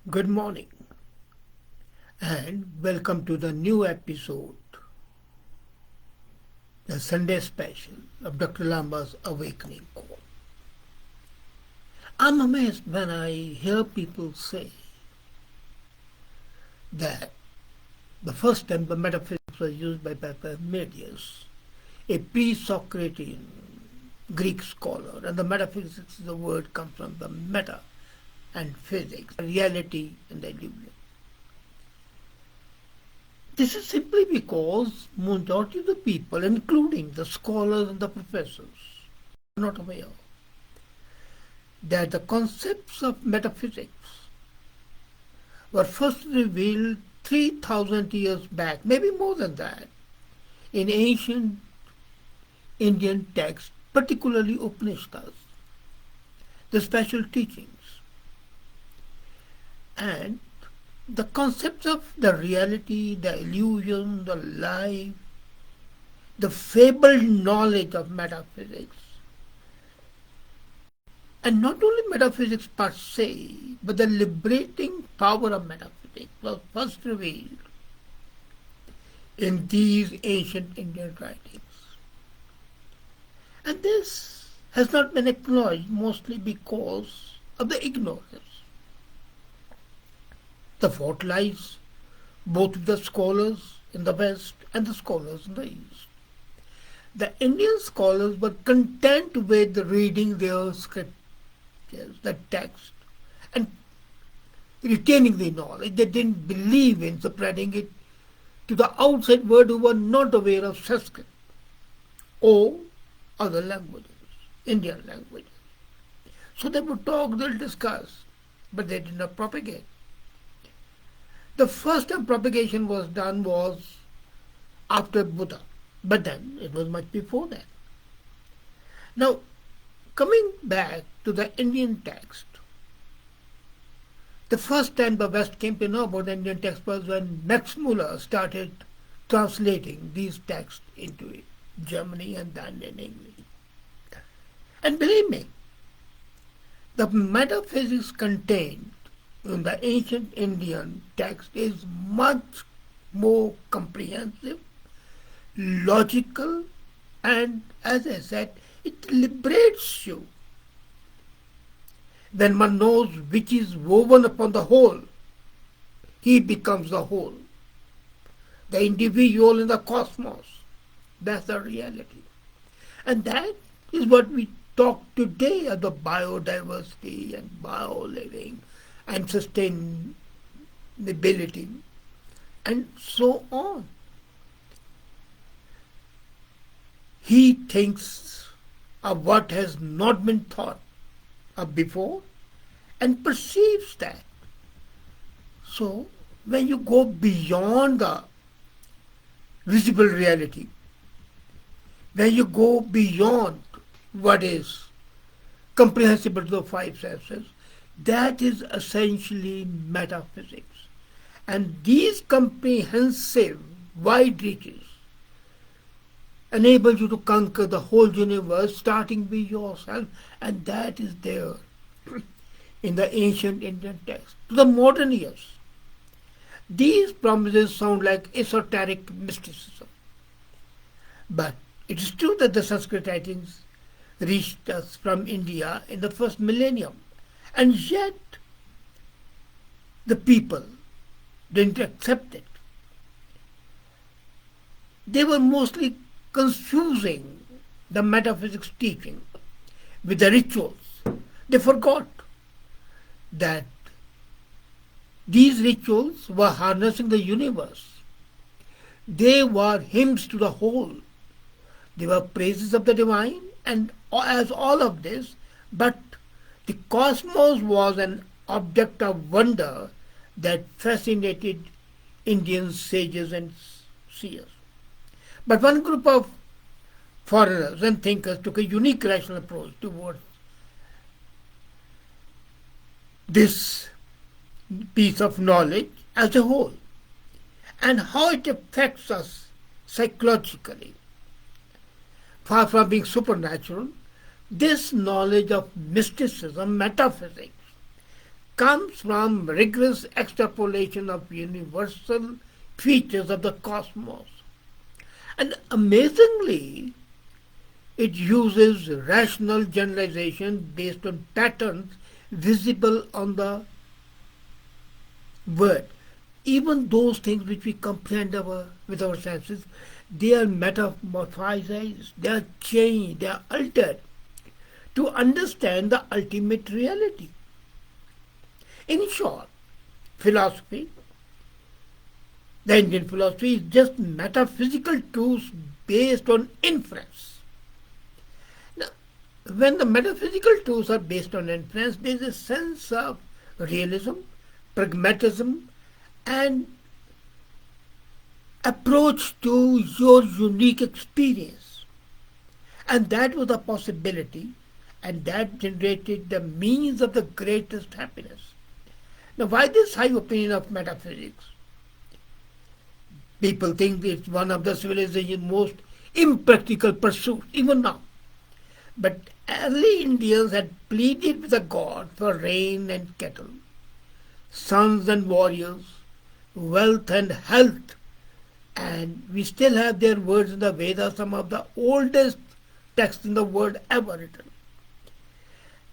Good morning and welcome to the new episode, the Sunday special of Dr. Lamba's Awakening Call. I'm amazed when I hear people say that the first time the metaphysics was used by Parmenides, a pre-Socratean Greek scholar, and the metaphysics, the word comes from the meta and physics, reality and the illusion. This is simply because majority of the people, including the scholars and the professors, are not aware that the concepts of metaphysics were first revealed 3,000 years back, maybe more than that, in ancient Indian texts, particularly Upanishads, the special teachings. And the concepts of the reality, the illusion, the life, the fabled knowledge of metaphysics, and not only metaphysics per se, but the liberating power of metaphysics was first revealed in these ancient Indian writings. And this has not been acknowledged mostly because of the ignorance. The fault lies both with the scholars in the West and the scholars in the East. The Indian scholars were content with reading their scriptures, the text, and retaining the knowledge. They didn't believe in spreading it to the outside world who were not aware of Sanskrit or other languages, Indian languages. So they would talk, they'll discuss, but they did not propagate. The first time propagation was done was after Buddha, but then it was much before that. Now, coming back to the Indian text, the first time the West came to know about the Indian text was when Max Muller started translating these texts into Germany and then in English. And believe me, the metaphysics contained in the ancient Indian text is much more comprehensive, logical, and as I said, it liberates you. When one knows which is woven upon the whole, he becomes the whole. The individual in the cosmos, that's the reality. And that is what we talk today of the biodiversity and bio-living and sustainability, and so on. He thinks of what has not been thought of before and perceives that. So, when you go beyond the visible reality, when you go beyond what is comprehensible to the five senses, that is essentially metaphysics. And these comprehensive, wide reaches enable you to conquer the whole universe, starting with yourself, and that is there in the ancient Indian text. To the modern ears, these promises sound like esoteric mysticism. But it is true that the Sanskrit writings reached us from India in the first millennium. And yet, the people didn't accept it. They were mostly confusing the metaphysics teaching with the rituals. They forgot that these rituals were harnessing the universe. They were hymns to the whole. They were praises of the divine, and as all of this, but the cosmos was an object of wonder that fascinated Indian sages and seers. But one group of foreigners and thinkers took a unique rational approach towards this piece of knowledge as a whole and how it affects us psychologically. Far from being supernatural, this knowledge of mysticism, metaphysics, comes from rigorous extrapolation of universal features of the cosmos. And amazingly, it uses rational generalization based on patterns visible on the world. Even those things which we comprehend with our senses, they are metamorphosized, they are changed, they are altered to understand the ultimate reality. In short, philosophy, the Indian philosophy, is just metaphysical truths based on inference. Now, when the metaphysical truths are based on inference, there is a sense of realism, pragmatism, and approach to your unique experience. And that was a possibility, and that generated the means of the greatest happiness. Now, why this high opinion of metaphysics? People think it's one of the civilization's most impractical pursuits, even now. But early Indians had pleaded with the gods for rain and cattle, sons and warriors, wealth and health. And we still have their words in the Vedas, some of the oldest texts in the world ever written.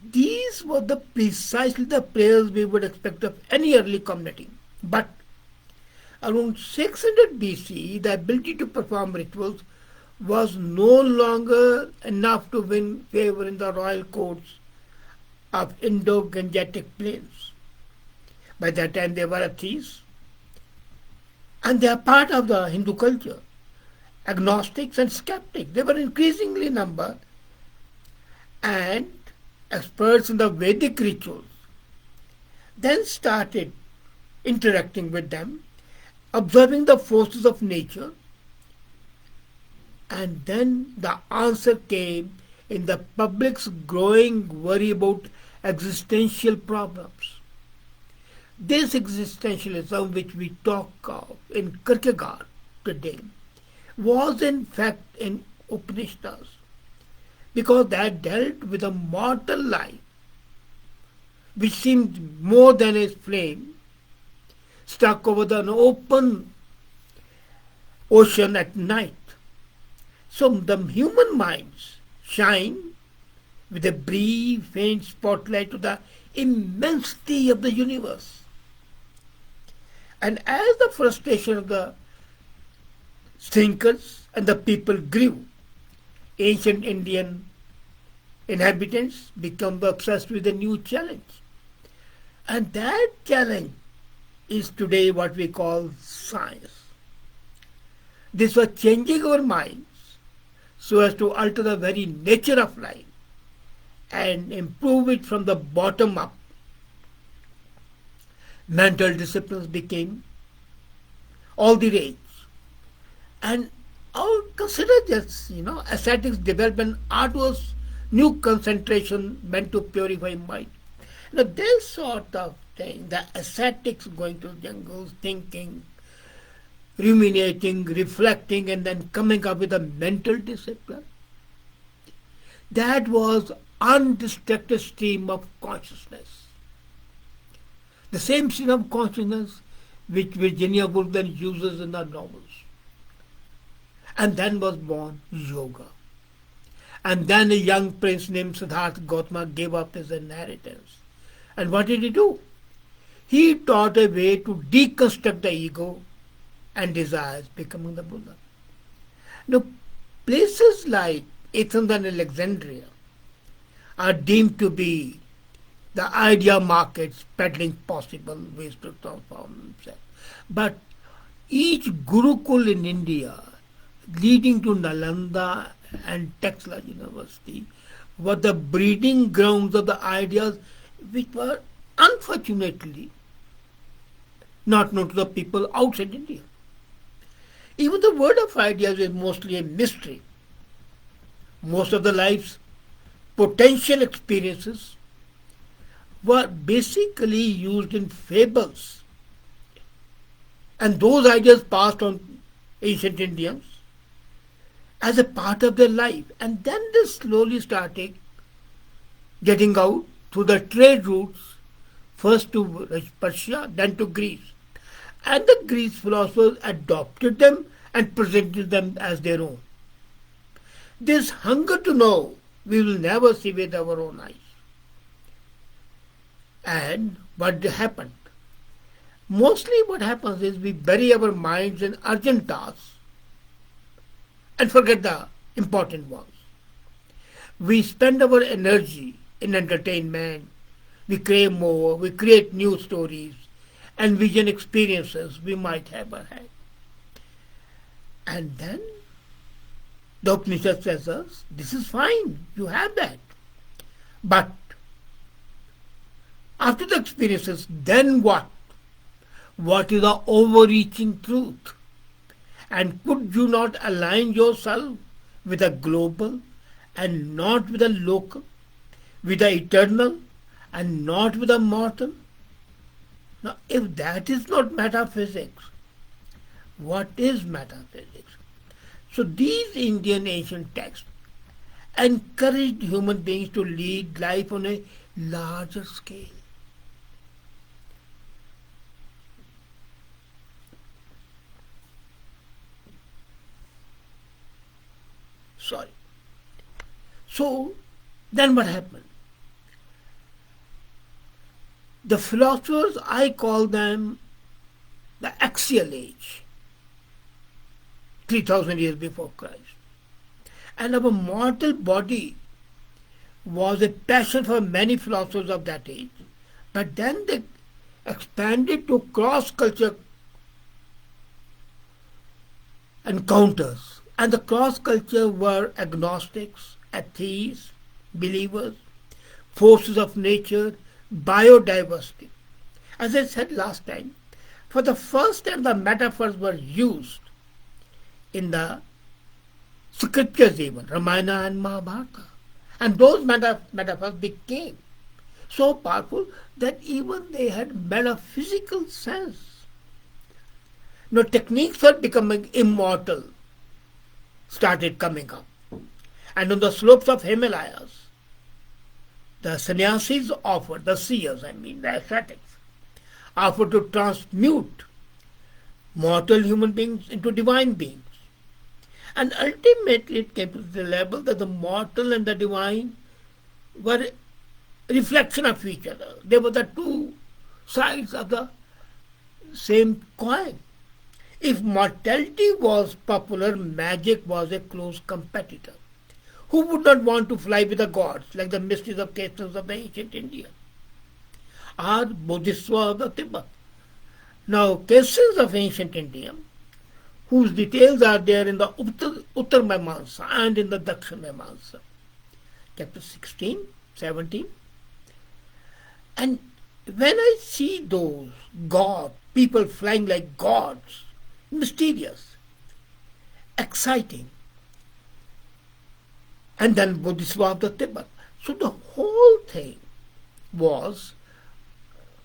These were precisely the prayers we would expect of any early community. But around 600 BC, the ability to perform rituals was no longer enough to win favor in the royal courts of Indo-Gangetic plains. By that time, they were atheists, and they are part of the Hindu culture. Agnostics and skeptics, they were increasingly numbered, and experts in the Vedic rituals then started interacting with them, observing the forces of nature, and then the answer came in the public's growing worry about existential problems. This existentialism which we talk of in Kierkegaard today was in fact in Upanishads, because that dealt with a mortal life which seemed more than a flame stuck over an open ocean at night. So the human minds shine with a brief, faint spotlight to the immensity of the universe. And as the frustration of the thinkers and the people grew, ancient Indian inhabitants become obsessed with a new challenge. And that challenge is today what we call science. This was changing our minds so as to alter the very nature of life and improve it from the bottom up. Mental disciplines became all the rage. And consider this, ascetics developed an arduous new concentration meant to purify mind. Now, this sort of thing, the ascetics going to jungles, thinking, ruminating, reflecting, and then coming up with a mental discipline, that was undistracted stream of consciousness. The same stream of consciousness which Virginia Woolf then uses in her novels. And then was born yoga. And then a young prince named Siddhartha Gautama gave up his inheritance. And what did he do? He taught a way to deconstruct the ego and desires, becoming the Buddha. Now, places like Athens and Alexandria are deemed to be the idea markets peddling possible ways to transform themselves. But each Gurukul in India, leading to Nalanda and Texla University, were the breeding grounds of the ideas which were unfortunately not known to the people outside India. Even the word of ideas is mostly a mystery. Most of the life's potential experiences were basically used in fables. And those ideas passed on ancient Indians as a part of their life. And then they slowly started getting out through the trade routes first to Persia, then to Greece. And the Greek philosophers adopted them and presented them as their own. This hunger to know we will never see with our own eyes. And what happened? Mostly what happens is we bury our minds in urgent tasks and forget the important ones. We spend our energy in entertainment, we crave more, we create new stories, and vision experiences we might have had. And then the Upanishad says us, this is fine, you have that. But after the experiences, then what? What is the overreaching truth? And could you not align yourself with a global and not with a local, with the eternal and not with the mortal? Now, if that is not metaphysics, what is metaphysics? So these Indian ancient texts encouraged human beings to lead life on a larger scale. Sorry. So then what happened? The philosophers, I call them the axial age, 3000 years before Christ. And our mortal body was a passion for many philosophers of that age. But then they expanded to cross-culture encounters. And the cross-culture were agnostics, atheists, believers, forces of nature, biodiversity. As I said last time, for the first time the metaphors were used in the scriptures even, Ramayana and Mahabharata. And those metaphors became so powerful that even they had metaphysical sense. Now techniques for becoming immortal started coming up. And on the slopes of Himalayas, the sannyasis offered, the seers, the ascetics, offered to transmute mortal human beings into divine beings. And ultimately it came to the level that the mortal and the divine were a reflection of each other. They were the two sides of the same coin. If mortality was popular, magic was a close competitor. Who would not want to fly with the gods, like the mysteries of Kesans of the ancient India, or Bodhisattva of the Tibet? Now, Kesans of ancient India, whose details are there in the Uttar Mimamsa and in the Dakshin Mimamsa, chapter 16, 17. And when I see those gods, people flying like gods, mysterious, exciting, and then Bodhisattva of the Tibet. So the whole thing was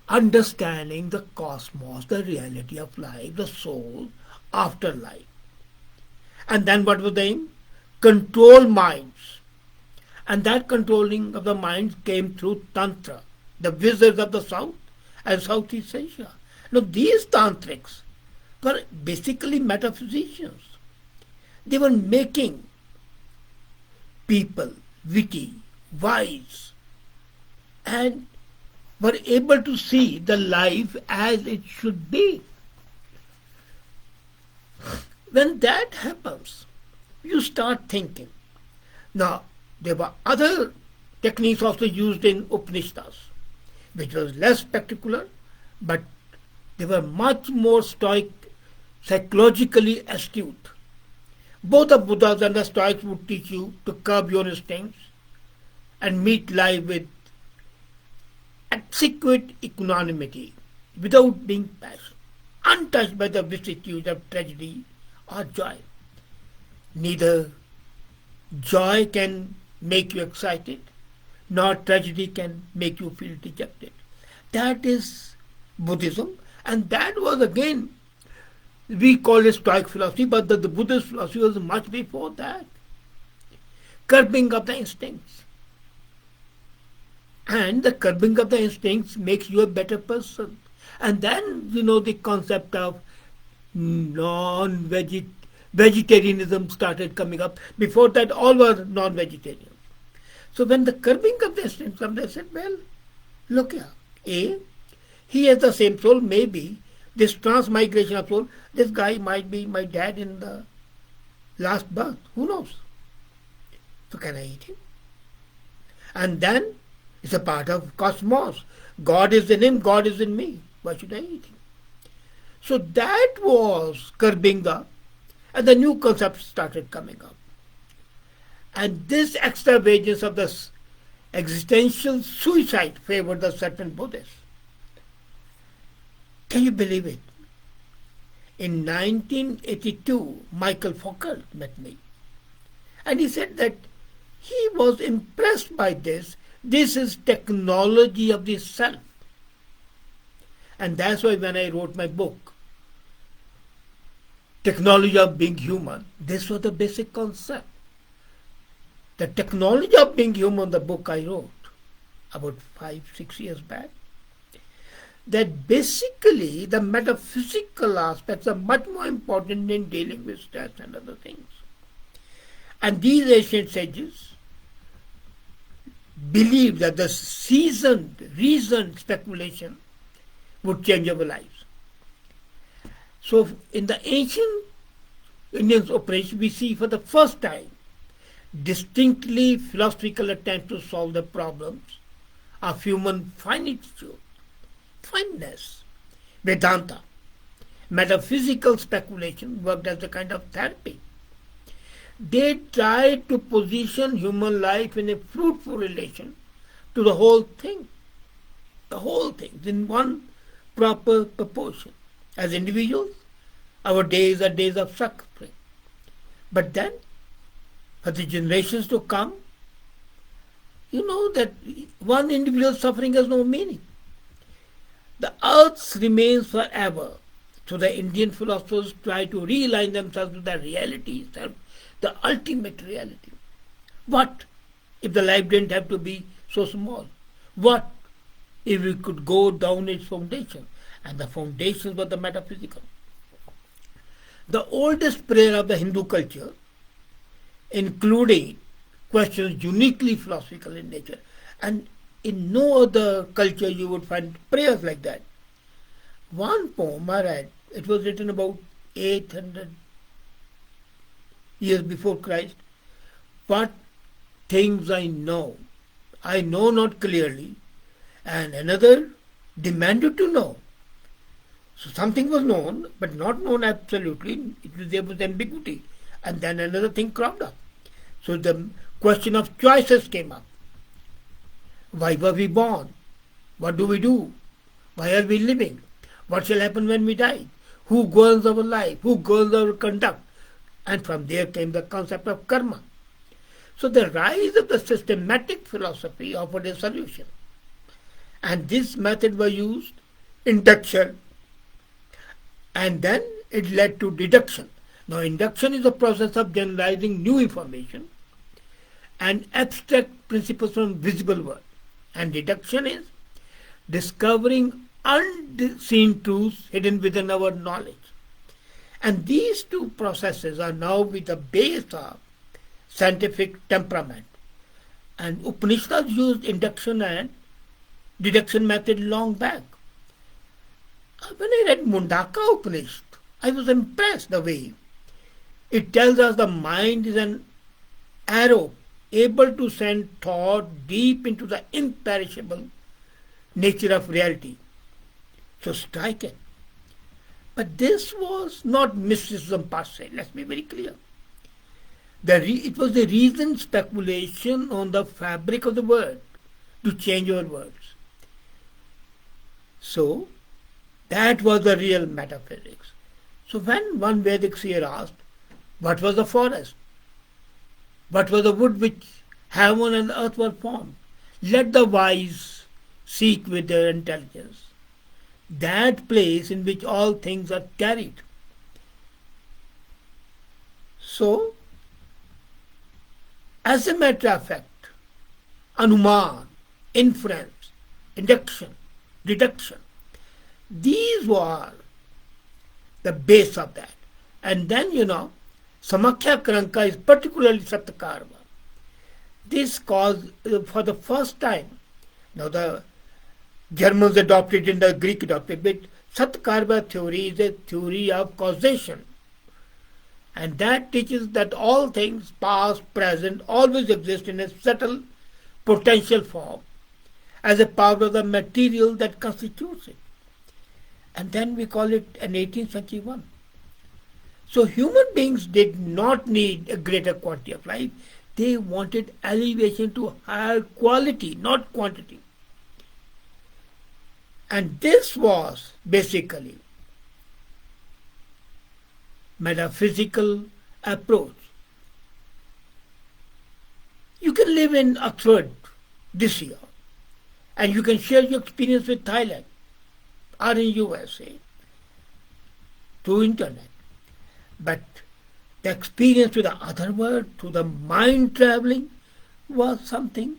understanding the cosmos, the reality of life, the soul, afterlife. And then what was the aim? Control minds. And that controlling of the minds came through Tantra, the wizards of the South and Southeast Asia. Now these tantrics were basically metaphysicians. They were making people witty, wise, and were able to see the life as it should be. When that happens, you start thinking. Now, there were other techniques also used in Upanishads, which was less spectacular, but they were much more stoic, psychologically astute. Both the Buddhas and the Stoics would teach you to curb your instincts and meet life with exquisite equanimity, without being passive, untouched by the vicissitudes of tragedy or joy. Neither joy can make you excited, nor tragedy can make you feel dejected. That is Buddhism, and that was again, we call it Stoic philosophy, but the Buddhist philosophy was much before that. Curbing of the instincts. And the curbing of the instincts makes you a better person. And then, the concept of vegetarianism started coming up. Before that, all were non-vegetarian. So when the curbing of the instincts come, they said, well, look here, he has the same soul, maybe this transmigration of soul, this guy might be my dad in the last birth, who knows? So can I eat him? And then it's a part of cosmos. God is in him, God is in me. Why should I eat him? So that was curbing and the new concepts started coming up. And this extravagance of the existential suicide favored the certain Buddhists. Can you believe it? In 1982, Michael Foucault met me. And he said that he was impressed by this. This is technology of the self. And that's why when I wrote my book, Technology of Being Human, this was the basic concept. The technology of being human, the book I wrote about 5-6 years back, that basically the metaphysical aspects are much more important in dealing with stress and other things. And these ancient sages believed that the reasoned speculation would change our lives. So in the ancient Indian operation, we see for the first time distinctly philosophical attempts to solve the problems of human finitude, fineness. Vedanta, metaphysical speculation, worked as a kind of therapy. They tried to position human life in a fruitful relation to the whole thing in one proper proportion. As individuals, our days are days of suffering. But then, for the generations to come, you know that one individual suffering has no meaning. The earth remains forever. So the Indian philosophers try to realign themselves with the reality itself, the ultimate reality. What if the life didn't have to be so small? What if we could go down its foundation? And the foundations were the metaphysical. The oldest prayer of the Hindu culture, including questions uniquely philosophical in nature, and in no other culture you would find prayers like that. One poem I read, it was written about 800 years before Christ. What things I know not clearly, and another demanded to know. So something was known, but not known absolutely. There was ambiguity. And then another thing cropped up. So the question of choices came up. Why were we born? What do we do? Why are we living? What shall happen when we die? Who governs our life? Who governs our conduct? And from there came the concept of karma. So the rise of the systematic philosophy offered a solution. And this method was used, induction, and then it led to deduction. Now induction is a process of generalizing new information and abstract principles from visible world. And deduction is discovering unseen truths hidden within our knowledge. And these two processes are now with the base of scientific temperament. And Upanishads used induction and deduction method long back. When I read Mundaka Upanishad, I was impressed the way it tells us the mind is an arrow able to send thought deep into the imperishable nature of reality. So strike it. But this was not mysticism per se, let's be very clear. It was the reasoned speculation on the fabric of the word to change our words. So, that was the real metaphysics. So when one Vedic seer asked, what was the forest? What was the wood which heaven and earth were formed? Let the wise seek with their intelligence that place in which all things are carried. So, as a matter of fact, Anuman, inference, induction, deduction. These were the base of that. And then, Samakhya Kranka is particularly Satkarma. This caused, for the first time, now the Germans adopted and the Greek adopted, but Satkarma theory is a theory of causation. And that teaches that all things, past, present, always exist in a subtle potential form as a part of the material that constitutes it. And then we call it an 18th century one. So human beings did not need a greater quantity of life. They wanted elevation to higher quality, not quantity. And this was basically metaphysical approach. You can live in Oxford this year and you can share your experience with Thailand or in USA through internet. But the experience with the other world, through the mind traveling, was something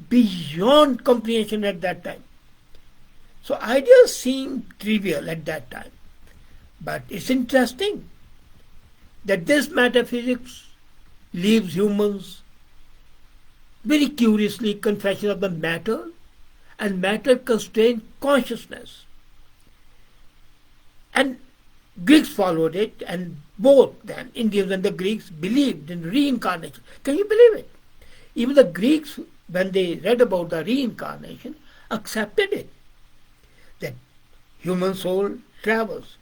beyond comprehension at that time. So ideas seemed trivial at that time. But it's interesting that this metaphysics leaves humans very curiously confession of the matter, and matter constrained consciousness. And Greeks followed it, and both then Indians and the Greeks believed in reincarnation. Can you believe it? Even the Greeks, when they read about the reincarnation, accepted it, that human soul travels.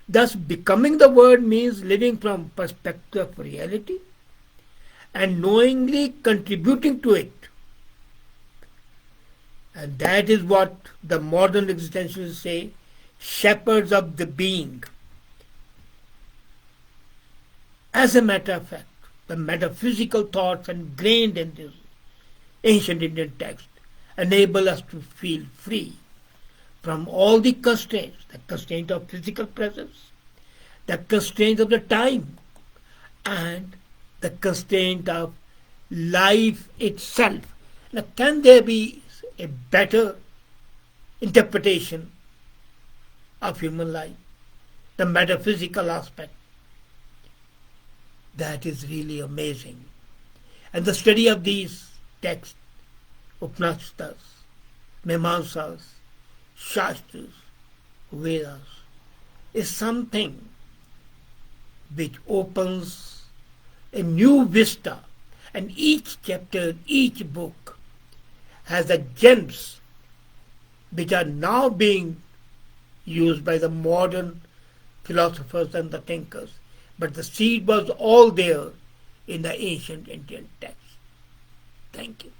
Thus, becoming the word means living from perspective of reality and knowingly contributing to it. And that is what the modern existentialists say, shepherds of the being. As a matter of fact, the metaphysical thoughts ingrained in this ancient Indian text enable us to feel free from all the constraints, the constraint of physical presence, the constraint of the time, and the constraint of life itself. Now, can there be a better interpretation of human life? The metaphysical aspect. That is really amazing. And the study of these texts, Upanishads, Mimamsas, Shastras, Vedas, is something which opens a new vista, and each chapter, each book has the gems which are now being used by the modern philosophers and the thinkers. But the seed was all there in the ancient Indian text. Thank you.